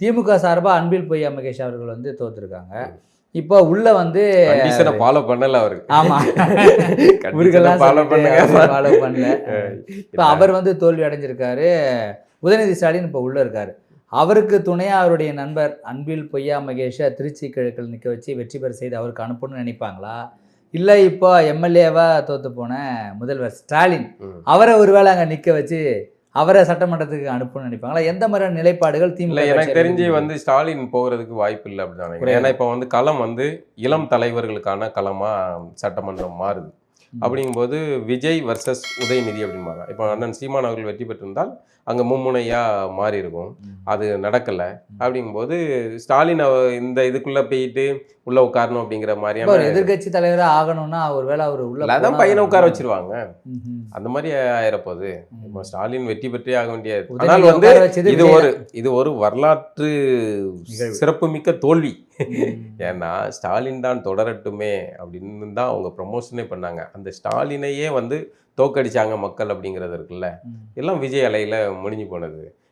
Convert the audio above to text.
திமுக சார்பா அன்பில் பொய்யா மகேஷ் அவர்கள் வந்து தோத்துருக்காங்க. இப்போ உள்ள வந்து கண்டிஷனை ஃபாலோ பண்ணல அவரு. ஆமா கண்டிஷனை ஃபாலோ பண்ணுங்க. ஃபாலோ பண்ணல. இப்போ அவர் வந்து தோல்வி அடைஞ்சிருக்காரு. உதயநிதி ஸ்டாலின் இப்போ உள்ள இருக்காரு. அவருக்கு துணையா அவருடைய நண்பர் அன்பில் பொய்யா மகேஷை திருச்சி கிழக்கில் நிற்க வச்சு வெற்றி பெற செய்து அவருக்கு அனுப்பணும்னு நினைப்பாங்களா? இல்லை இப்போ எம்எல்ஏவா தோத்து போன முதல்வர் ஸ்டாலின் அவரை ஒருவேளை அங்கே நிற்க வச்சு அவரை சட்டமன்றத்துக்கு அனுப்பணும்னு நினைப்பாங்களா? எந்த மாதிரியான நிலைப்பாடுகள் திமுக? எனக்கு தெரிஞ்சு வந்து ஸ்டாலின் போகிறதுக்கு வாய்ப்பு இல்லை அப்படின்னு நினைக்கிறேன். ஏன்னா இப்போ வந்து களம் வந்து இளம் தலைவர்களுக்கான களமா சட்டமன்றம் மாறுது. அப்படிங்கும்போது விஜய் வர்சஸ் உதயநிதி அப்படின்பாங்க. இப்போ அண்ணன் சீமான் அவர்கள் வெற்றி பெற்றிருந்தால் அங்கே மும்முனையா மாறி இருக்கும். அது நடக்கலை. அப்படிங்கும்போது ஸ்டாலின் இந்த இதுக்குள்ள போயிட்டு உள்ள உட்காரணும் அப்படிங்கிற மாதிரியான எதிர்கட்சி தலைவராக ஆகணும்னா ஒருவேளை அவர் உள்ள அதான் பையனை உட்கார வச்சிருவாங்க. அந்த மாதிரி ஆயிரப்போகுது. இப்போ ஸ்டாலின் வெற்றி பெற்றே ஆக வேண்டியது. ஆனால் வந்து இது ஒரு வரலாற்று சிறப்புமிக்க தோல்வி. ஏன்னா ஸ்டாலின் தான் தொடரட்டுமே அப்படின்னு தான் அவங்க ப்ரமோஷனே பண்ணாங்க. அந்த ஸ்டாலினையே வந்து தோக்கடிச்சாங்க மக்கள் அப்படிங்கிறது இருக்குல்ல, எல்லாம் விஜய் அலையில் முடிஞ்சு போனது.